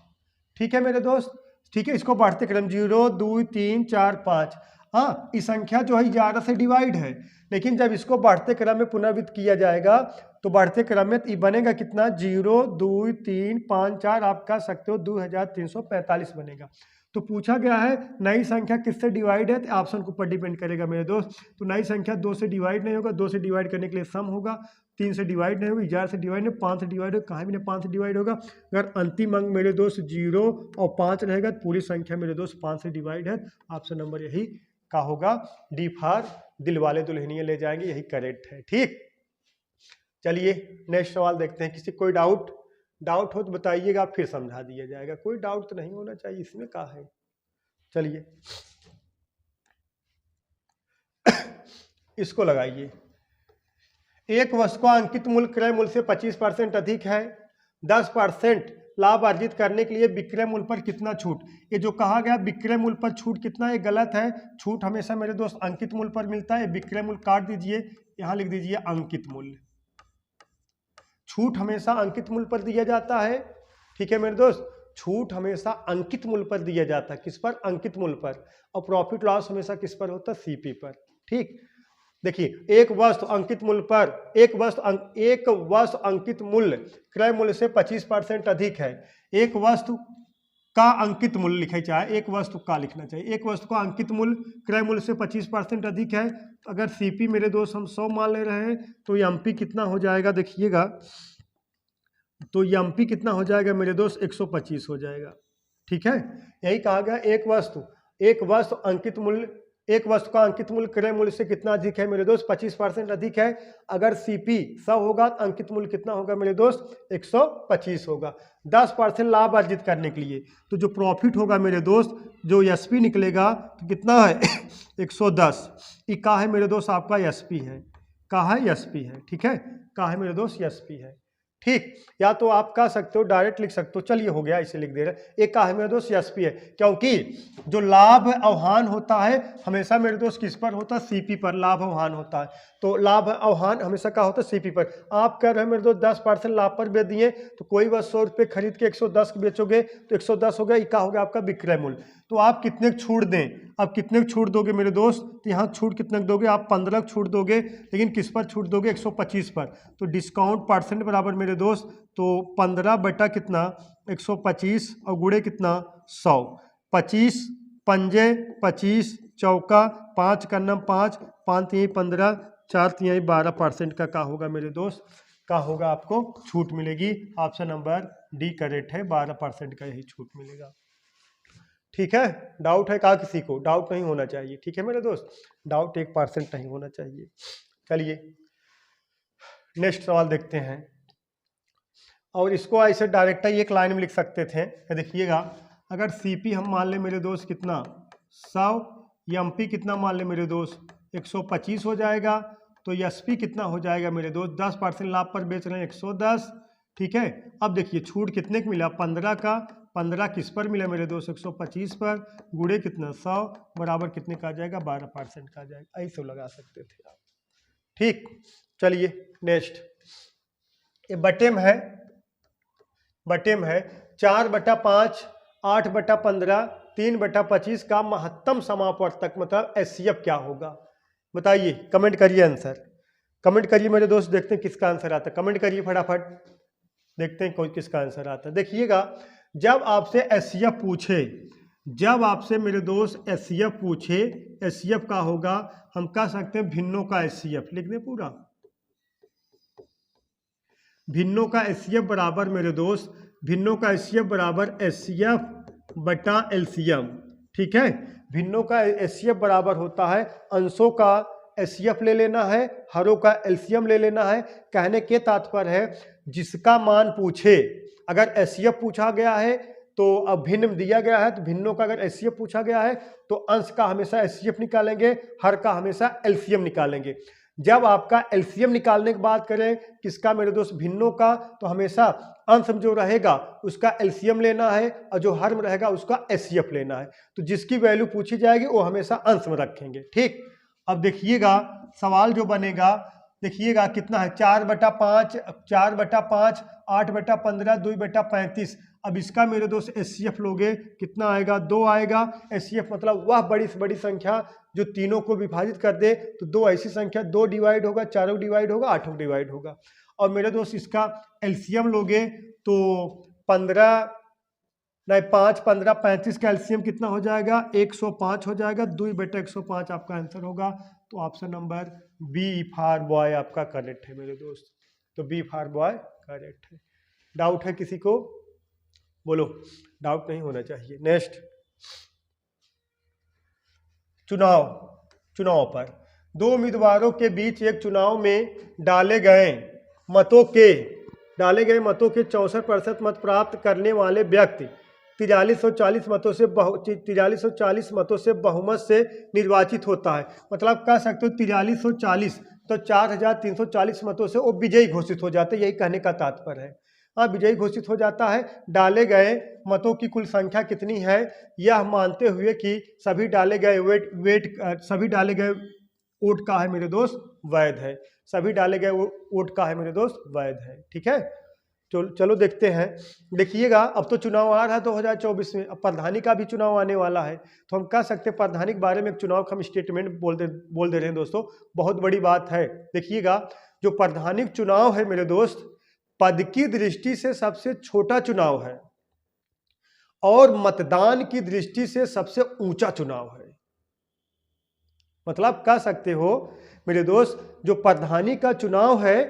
ठीक है मेरे दोस्त, ठीक है, इसको बढ़ते क्रम 0 2 3 4 5। हाँ, इस संख्या जो है 11 से डिवाइड है, लेकिन जब इसको बढ़ते क्रम में पुनरावृत्त किया जाएगा तो बढ़ते क्रम में ये बनेगा कितना? 0 2 3 5 4, आप कह सकते हो 2345 बनेगा। तो पूछा गया है नई संख्या किससे डिवाइड है, तो ऑप्शन के ऊपर डिपेंड करेगा मेरे दोस्त। तो नई संख्या 2 से डिवाइड नहीं होगा, 2 से डिवाइड करने के लिए सम होगा, 3 से डिवाइड नहीं होगी, 11 से डिवाइड नहीं, 5 से डिवाइड होगा, कहाँ भी नहीं 5 से डिवाइड होगा। अगर अंतिम अंक मेरे दोस्त 0 और 5 रहेगा तो पूरी संख्या मेरे दोस्त 5 से डिवाइड है। ऑप्शन नंबर यही का होगा, डी फॉर दिल वाले दुल्हनिया ले जाएंगे, यही करेक्ट है। ठीक, चलिए नेक्स्ट सवाल देखते हैं। किसी कोई डाउट हो तो बताइएगा, फिर समझा दिया जाएगा। कोई डाउट तो नहीं होना चाहिए, इसमें क्या है। चलिए इसको लगाइए। एक वस्तु का अंकित मूल्य क्रय मूल्य से 25% अधिक है, 10% लाभ अर्जित करने के लिए विक्रय मूल्य पर कितना छूट? ये जो कहा गया विक्रय मूल्य पर छूट कितना, ये गलत है। छूट हमेशा मेरे दोस्त अंकित मूल्य पर मिलता है। विक्रय मूल्य काट दीजिए, यहां लिख दीजिए अंकित मूल्य। छूट हमेशा अंकित मूल्य पर दिया जाता है। ठीक है मेरे दोस्त, छूट हमेशा अंकित मूल्य पर दिया जाता है। किस पर? अंकित मूल्य पर। और प्रॉफिट लॉस हमेशा किस पर होता है? सीपी पर। ठीक, देखिए एक वस्तु अंकित मूल्य पर, एक वस्तु अंकित मूल्य क्रय मूल्य से 25% अधिक है। एक वस्तु का अंकित मूल्य लिखा चाहे, एक वस्तु का लिखना चाहिए। एक वस्तु का अंकित मूल्य क्रय मूल्य से 25% अधिक है। अगर सीपी मेरे दोस्त हम 100 मान ले रहे हैं तो एमपी कितना हो जाएगा? देखिएगा, तो एमपी कितना हो जाएगा मेरे दोस्त? 125 हो जाएगा। ठीक है, यही कहा गया एक वस्तु अंकित मूल्य, एक वस्तु का अंकित मूल्य क्रय मूल्य से कितना अधिक है मेरे दोस्त? 25% अधिक है। अगर सीपी 100 होगा तो अंकित मूल्य कितना होगा मेरे दोस्त? 125 होगा। 10% लाभ अर्जित करने के लिए, तो जो प्रॉफिट होगा मेरे दोस्त, जो एसपी निकलेगा तो कितना है? 110। ये का है मेरे दोस्त? आपका एसपी है। का है? एसपी है। ठीक है, का है मेरे दोस्त? एसपी है। ठीक, या तो आप कह सकते हो डायरेक्ट लिख सकते हो, चलिए हो गया, इसे लिख दे रहे। एक का है मेरे दोस्त? एसपी है, क्योंकि जो लाभ अवहान होता है हमेशा मेरे दोस्त किस पर होता है? सीपी पर लाभ अवहान होता है। तो लाभ अवहान हमेशा क्या होता है? सीपी पर। आप कह रहे हैं मेरे दोस्त 10% लाभ पर बेच दिए, तो कोई बस 100 रुपये खरीद के 110 बेचोगे तो 110 हो गया, क्या हो गया आपका? विक्रय मूल्य। तो आप कितने छूट दें? आप कितने छूट दोगे मेरे दोस्त? तो यहाँ छूट कितने दोगे आप? 15 छूट दोगे, लेकिन किस पर छूट दोगे? 125 पर। तो डिस्काउंट परसेंट बराबर मेरे दोस्त, तो 15 बटा कितना? 125 और गुणे कितना? 100। 25 पंजे 25, चौका 5 का नम 5, 5 तिहाई 15, 4 तिहाई 12% का होगा मेरे दोस्त? का होगा आपको छूट मिलेगी। ऑप्शन नंबर डी करेक्ट है, 12% का यही छूट मिलेगा। ठीक है, डाउट है का किसी को? डाउट नहीं होना चाहिए। ठीक है मेरे दोस्त, डाउट 1% नहीं होना चाहिए। चलिए नेक्स्ट सवाल देखते हैं, और इसको ऐसे डायरेक्ट ही एक लाइन में लिख सकते थे। देखिएगा, अगर सीपी हम मान ले मेरे दोस्त कितना? 100, एमपी कितना मान ले मेरे दोस्त? 125 हो जाएगा। तो एसपी कितना हो जाएगा मेरे दोस्त? 10% लाभ पर बेच रहे हैं, 110। ठीक है, अब देखिए छूट कितने का मिला? 15 का। 15 किस पर मिला मेरे दोस्त? 125 पर। गुणे कितना? 100 बराबर कितने का आ जाएगा? 12% का आ जाएगा। ऐसे लगा सकते थे आप। ठीक, चलिए नेक्स्ट, ये बटे में है, बटे में है 4/5, 8/15, 3/25 का महत्तम समापवर्तक मतलब एचसीएफ क्या होगा? बताइए, कमेंट करिए आंसर, कमेंट करिए मेरे दोस्त, देखते हैं किसका आंसर आता है, कमेंट करिए फटाफट, देखते हैं कोई किसका आंसर आता है। देखिएगा, जब आपसे एचसीएफ पूछे, जब आपसे मेरे दोस्त एचसीएफ पूछे, एचसीएफ का होगा, हम कह सकते हैं भिन्नों का एचसीएफ, लिख दें पूरा, भिन्नों का एचसीएफ बराबर मेरे दोस्त, भिन्नों का एचसीएफ बराबर एचसीएफ बटा एलसीएम, ठीक है। भिन्नों का एचसीएफ बराबर होता है अंशों का एचसीएफ ले लेना है, हरों का एलसीएम ले लेना है। कहने के तात्पर्य है जिसका मान पूछे, अगर एचसीएफ पूछा गया है तो अब भिन्न दिया गया है तो भिन्नों का अगर एचसीएफ पूछा गया है तो अंश का हमेशा एचसीएफ निकालेंगे, हर का हमेशा एलसीएम निकालेंगे। जब आपका एलसीएम निकालने की बात करें किसका मेरे दोस्त, भिन्नों का, तो हमेशा अंश जो रहेगा उसका एलसीएम लेना है और जो हर में रहेगा उसका एचसीएफ लेना है। तो जिसकी वैल्यू पूछी जाएगी वो हमेशा अंश में रखेंगे, ठीक। अब देखिएगा सवाल जो बनेगा, देखिएगा कितना है 4/5, 4/5, 8/15, 2/35। अब इसका मेरे दोस्त एचसीएफ लोगे कितना आएगा, 2 आएगा। एचसीएफ मतलब वह बड़ी से बड़ी संख्या जो तीनों को विभाजित कर दे, तो 2 ऐसी संख्या, 2 डिवाइड होगा, 4 डिवाइड होगा, 8 डिवाइड होगा। और मेरे दोस्त इसका एलसीएम लोगे तो 5, 15, 35 का एलसीएम कितना हो जाएगा, 105 हो जाएगा। 2/105 आपका आंसर होगा। तो option number B for boy आपका करेक्ट है मेरे दोस्त, तो बी फॉर बॉय करेक्ट है। डाउट है किसी को? बोलो, डाउट नहीं होना चाहिए। नेक्स्ट, चुनाव पर 2 उम्मीदवारों के बीच एक चुनाव में डाले गए मतों के 64% मत प्राप्त करने वाले व्यक्ति 4340 मतों से बहुमत से निर्वाचित होता है। मतलब कह सकते हो 4340 तो 4340 मतों से वो विजयी घोषित हो जाते हैं, यही कहने का तात्पर्य है। हाँ, विजयी घोषित हो जाता है। डाले गए मतों की कुल संख्या कितनी है, यह मानते हुए कि सभी डाले गए वोट का है मेरे दोस्त वैध है, सभी डाले गए वोट का है मेरे दोस्त वैध है, ठीक है। चलो देखते हैं। देखिएगा, अब तो चुनाव आ रहा है 2024 में, अब प्रधानी का भी चुनाव आने वाला है, तो हम कह सकते हैं प्रधानी के बारे में एक चुनाव का हम स्टेटमेंट बोल दे रहे हैं दोस्तों, बहुत बड़ी बात है। देखिएगा, जो प्रधानी चुनाव है मेरे दोस्त, पद की दृष्टि से सबसे छोटा चुनाव है और मतदान की दृष्टि से सबसे ऊंचा चुनाव है। मतलब कह सकते हो मेरे दोस्त, जो प्रधानी का चुनाव है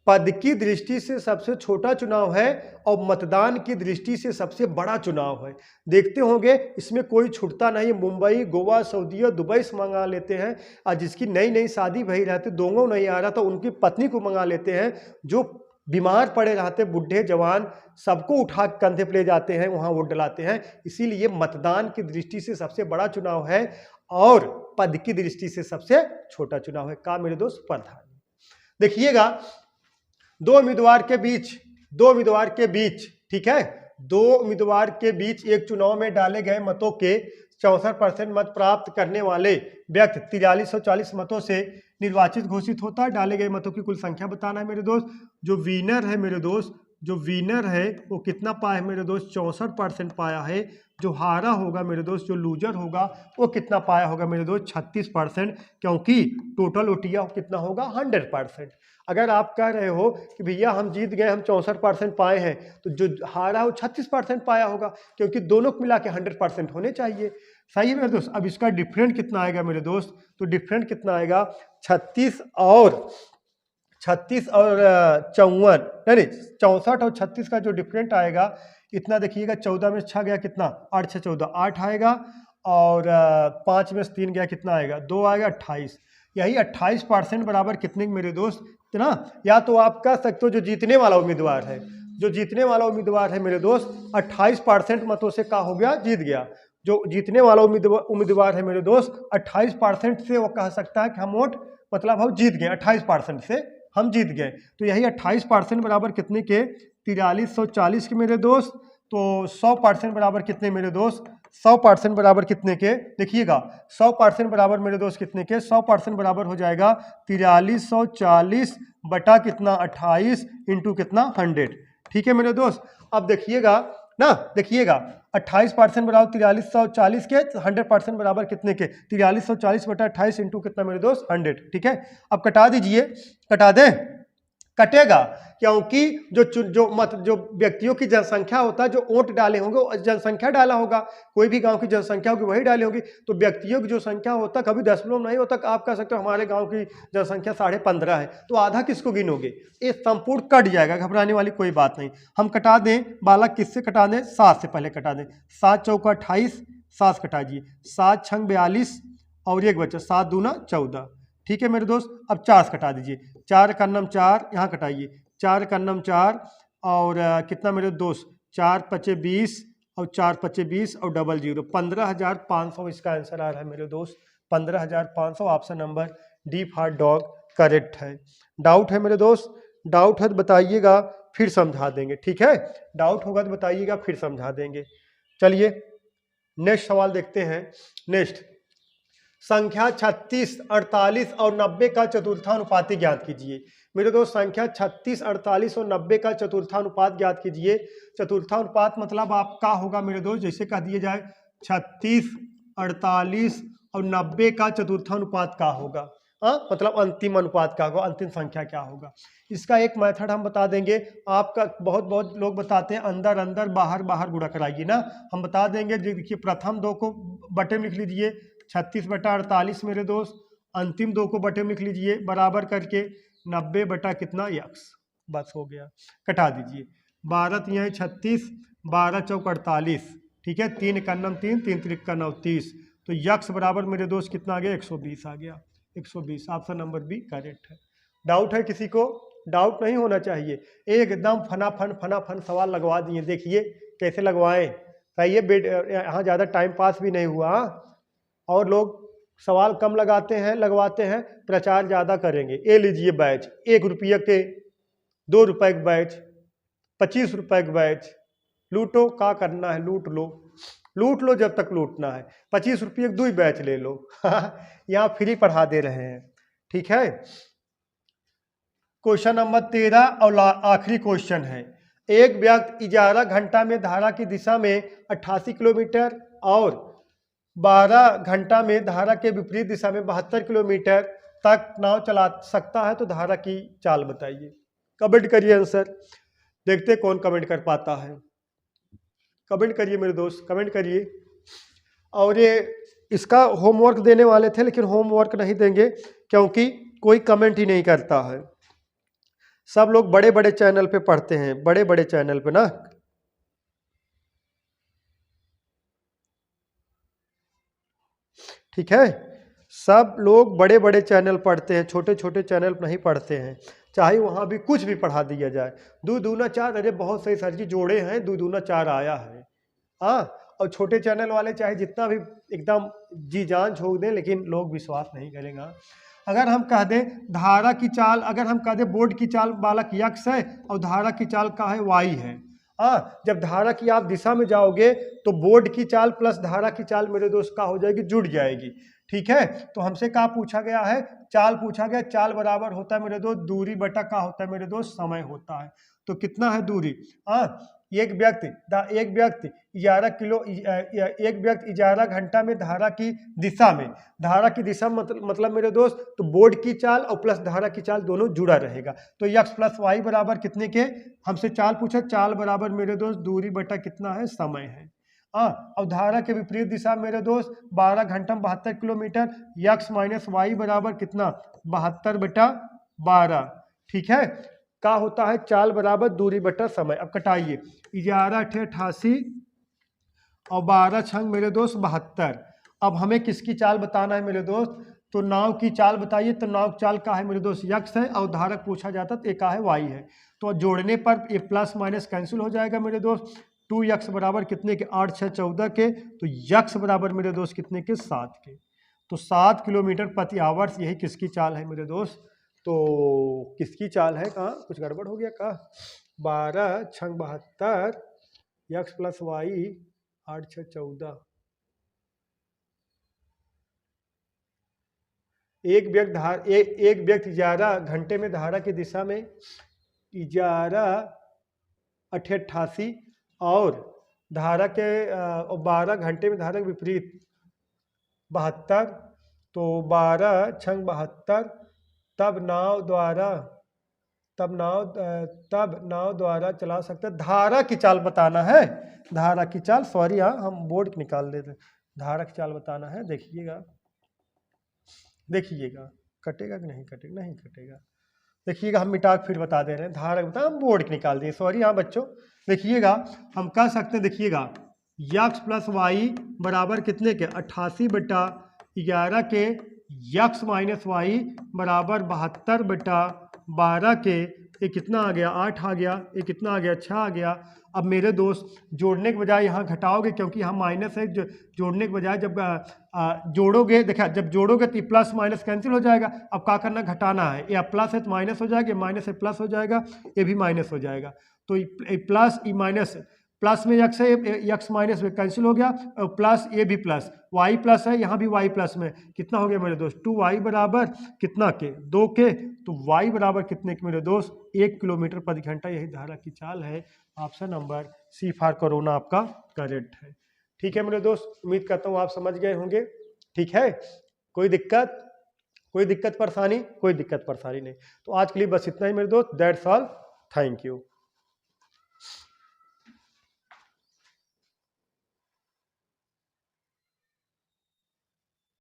पद की दृष्टि से सबसे छोटा चुनाव है और मतदान की दृष्टि से सबसे बड़ा चुनाव है। देखते होंगे इसमें कोई छूटता नहीं, मुंबई, गोवा, सऊदी, दुबई से मंगा लेते हैं, और जिसकी नई नई शादी भई रहती, दोनों नहीं आ रहा तो उनकी पत्नी को मंगा लेते हैं, जो बीमार पड़े रहते, बुढ़े जवान सबको उठा कंधे पर ले जाते हैं, वहाँ वोट डलाते हैं। इसीलिए मतदान की दृष्टि से सबसे बड़ा चुनाव है और पद की दृष्टि से सबसे छोटा चुनाव है। का मेरे दोस्त, प्रधानी। देखिएगा, दो उम्मीदवार के बीच, ठीक है, 2 उम्मीदवार के बीच एक चुनाव में डाले गए मतों के 64% मत प्राप्त करने वाले व्यक्ति 4340 मतों से निर्वाचित घोषित होता है। डाले गए मतों की कुल संख्या बताना है मेरे दोस्त। जो विनर है मेरे दोस्त, जो विनर है वो कितना पाया है मेरे दोस्त, 64% पाया है। जो हारा होगा मेरे दोस्त, जो लूजर होगा वो कितना पाया होगा मेरे दोस्त, 36%, क्योंकि टोटल ओटिया कितना होगा, 100%। अगर आप कह रहे हो कि भैया हम जीत गए, हम 64% पाए हैं, तो जो हारा है वो 36% पाया होगा, क्योंकि दोनों को मिला के 100% होने चाहिए। सही है मेरे दोस्त। अब इसका डिफरेंट कितना आएगा मेरे दोस्त, तो डिफरेंट कितना आएगा, 36 और 54, नहीं 64 और 36 का जो डिफरेंट आएगा इतना, देखिएगा 14 में 6 गया कितना, 8 6 14, 8 आएगा, और 5 में 3 गया कितना आएगा, 2 आएगा, 28। यही 28% बराबर कितने मेरे दोस्त, इतना। या तो आप कह सकते हो जो जीतने वाला उम्मीदवार है, मेरे दोस्त 28% मतों से का हो गया, जीत गया। जो जीतने वाला उम्मीदवार है मेरे दोस्त 28% से वो कह सकता है कि हम वोट, मतलब हम जीत गए, 28% से हम जीत गए। तो यही 28% बराबर कितने के, 4340 के मेरे दोस्त। तो 100% बराबर कितने मेरे दोस्त, 100% बराबर कितने के, देखिएगा 100% बराबर मेरे दोस्त कितने के, 100% बराबर हो जाएगा 4340 बटा कितना 28 इंटू कितना 100। ठीक है मेरे दोस्त, अब देखिएगा ना, देखिएगा 28% बराबर 4340 के, 100% बराबर कितने के 4340 बटा 28 इंटू कितना मेरे दोस्त 100। ठीक है, अब कटा दीजिए, कटा दें, कटेगा क्योंकि जो व्यक्तियों की जनसंख्या होता है, जो वोट डाले होंगे वो जनसंख्या डाला होगा, कोई भी गांव की जनसंख्या होगी वही डाली होगी, तो व्यक्तियों की जो संख्या होता कभी दशमलव नहीं होता। आप कह सकते हो हमारे गांव की जनसंख्या 15.5 है, तो आधा किसको गिनोगे, ये संपूर्ण कट जाएगा, घबराने वाली कोई बात नहीं। हम कटा दें, बालक किससे कटा दें, 7 से पहले कटा दें, 7 चौका 28, 7 कटा दीजिए, 7 छंग 42 और एक बच्चा 7 दूना 14। ठीक है मेरे दोस्त, अब 4 कटा दीजिए, 4 का नम 4 यहाँ कटाइए, 4 का नम 4 और कितना मेरे दोस्त 4 पचे 20 और 4 पचे 20 और डबल 0, 15,500 इसका आंसर आ रहा है मेरे दोस्त, 15,500। Option number D for dog correct है। डाउट है मेरे दोस्त, डाउट है तो बताइएगा, फिर समझा देंगे। ठीक है, डाउट होगा तो बताइएगा, फिर समझा देंगे। चलिए नेक्स्ट सवाल देखते हैं। नेक्स्ट, संख्या 36, 48 और 90 का चतुर्थानुपाती ज्ञात कीजिए। मेरे दोस्त संख्या 36, 48 और 90 का चतुर्थानुपात ज्ञात कीजिए। चतुर्थानुपात मतलब आपका होगा मेरे दोस्त, जैसे कह दिया जाए 36, 48 और 90 का चतुर्थानुपात क्या होगा, मतलब अंतिम अनुपात क्या होगा, अंतिम संख्या क्या होगा। इसका एक मेथड हम बता देंगे आपका, बहुत लोग बताते हैं अंदर अंदर बाहर बाहर गुणा कराइए ना, हम बता देंगे। देखिए प्रथम 2 को बटे में लिख लीजिए 36 बटा 48 मेरे दोस्त, अंतिम 2 को बटे में लिख लीजिए बराबर करके 90 बटा कितना यक्स, बस हो गया, कटा दीजिए। 12 तिहाई 36, 12 चौक 48, ठीक है, 3 का नम 3, 3 त्रिक का 9 30, तो यक्स बराबर मेरे दोस्त कितना आ गया 120 आ गया, 120। ऑप्शन नंबर बी करेक्ट है। डाउट है किसी को, डाउट नहीं होना चाहिए, एकदम फनाफन सवाल लगवा दिए, देखिए कैसे लगवाएं, कहिए यहाँ ज़्यादा टाइम पास भी नहीं हुआ, और लोग सवाल कम लगाते हैं, लगवाते हैं, प्रचार ज़्यादा करेंगे। ये लीजिए बैच, 1 रुपये के 2 रुपए के बैच, 25 रुपए के बैच, लूटो, क्या करना है लूट लो, लूट लो जब तक लूटना है, 25 रुपये के 2 बैच ले लो यहाँ फ्री पढ़ा दे रहे हैं। ठीक है, क्वेश्चन नंबर 13 और आखिरी क्वेश्चन है। एक व्यक्ति 11 घंटा में धारा की दिशा में 88 किलोमीटर और 12 घंटा में धारा के विपरीत दिशा में 72 किलोमीटर तक नाव चला सकता है, तो धारा की चाल बताइए। कमेंट करिए आंसर, देखते कौन कमेंट कर पाता है, कमेंट करिए मेरे दोस्त, कमेंट करिए। और ये इसका होमवर्क देने वाले थे लेकिन होमवर्क नहीं देंगे क्योंकि कोई कमेंट ही नहीं करता है, सब लोग बड़े बड़े चैनल पे पढ़ते हैं, बड़े बड़े चैनल पे ना। ठीक है, सब लोग बड़े बड़े चैनल पढ़ते हैं, छोटे छोटे चैनल नहीं पढ़ते हैं, चाहे वहाँ भी कुछ भी पढ़ा दिया जाए। 2 दूना 4, अरे बहुत सही सर जी जोड़े हैं, 2 दूना 4 आया है। हाँ, और छोटे चैनल वाले चाहे जितना भी एकदम जी जान छोड़ दें लेकिन लोग विश्वास नहीं करेंगे। अगर हम कह दें धारा की चाल, अगर हम कह दें बोर्ड की चाल बालक यक्स है और धारा की चाल का है वाई है, जब धारा की आप दिशा में जाओगे तो बोर्ड की चाल प्लस धारा की चाल मेरे दोस्त का हो जाएगी, जुड़ जाएगी। ठीक है, तो हमसे क्या पूछा गया है, चाल पूछा गया, चाल बराबर होता है मेरे दोस्त दूरी बटा का होता है मेरे दोस्त समय होता है। तो कितना है दूरी, एक व्यक्ति 11 घंटा में धारा की दिशा में, धारा की दिशा मतलब मेरे दोस्त तो बोर्ड की चाल और प्लस धारा की चाल दोनों जुड़ा रहेगा। तो x प्लस वाई बराबर कितने के, हमसे चाल पूछा, चाल बराबर मेरे दोस्त दूरी बटा कितना है समय है। और धारा के विपरीत दिशा मेरे दोस्त 12 घंटा में 72 किलोमीटर, x माइनस वाई बराबर कितना 72 बटा 12। ठीक है, क्या होता है चाल बराबर दूरी बटा समय। अब कटाइए, 11 अठे 88 और 12 छंग मेरे दोस्त 72। अब हमें किसकी चाल बताना है मेरे दोस्त, तो नाव की चाल बताइए। तो नाव चाल का है मेरे दोस्त यक्स है और धारक पूछा जाता तो एक है वाई है, तो जोड़ने पर ये प्लस माइनस कैंसिल हो जाएगा मेरे दोस्त। 2x बराबर कितने के 8 6 14 के, तो यक्स बराबर मेरे दोस्त कितने के 7 के, तो 7 किलोमीटर प्रति आवर्स, यही किसकी चाल है मेरे दोस्त। तो किसकी चाल है, कहाँ कुछ गड़बड़ हो गया, कहाँ 12 छंग 72 यक्स प्लस वाई 8 6 14, एक व्यक्ति 11 घंटे में धारा की दिशा में 11/88 और धारा के 12 घंटे में धारा के विपरीत 72, तो 12 छंग 72, तब नाव द्वारा चला सकते हैं। धारा की चाल बताना है, धारा की चाल, सॉरी हाँ हम बोर्ड निकाल देते हैं। धारा की चाल बताना है। देखिएगा कटेगा कि नहीं कटेगा, नहीं कटेगा। देखिएगा हम मिटा के फिर बता दे रहे हैं, धारा बता हम बोर्ड निकाल दिए, सॉरी हाँ बच्चों। देखिएगा हम कह सकते हैं, देखिएगा यक्स प्लस वाई बराबर कितने के 88/11 के, यक्स माइनस वाई बराबर 72/12 के। ये कितना आ गया 8 आ गया, ये कितना आ गया 6 आ गया। अब मेरे दोस्त जोड़ने के बजाय यहाँ घटाओगे, क्योंकि यहाँ माइनस है, जोड़ने के बजाय जब जोड़ोगे, देखा जब जोड़ोगे तो प्लस माइनस कैंसिल हो जाएगा। अब क्या करना, घटाना है, ये प्लस है तो माइनस हो जाएगा, माइनस है प्लस हो जाएगा, ये भी माइनस हो जाएगा। तो प्लस ई माइनस, प्लस में यक्स है, यक्स माइनस में कैंसिल हो गया, और प्लस ये भी प्लस, वाई प्लस है, यहाँ भी वाई प्लस में, कितना हो गया मेरे दोस्त 2y बराबर कितना के 2 के। तो y बराबर कितने के मेरे दोस्त 1 किलोमीटर प्रति घंटा। यही धारा की चाल है। Option number C for corona आपका करेक्ट है। ठीक है मेरे दोस्त, उम्मीद करता हूँ आप समझ गए होंगे। ठीक है, कोई दिक्कत परेशानी? कोई दिक्कत परेशानी नहीं। तो आज के लिए बस इतना ही मेरे दोस्त, दैट्स ऑल, थैंक यू।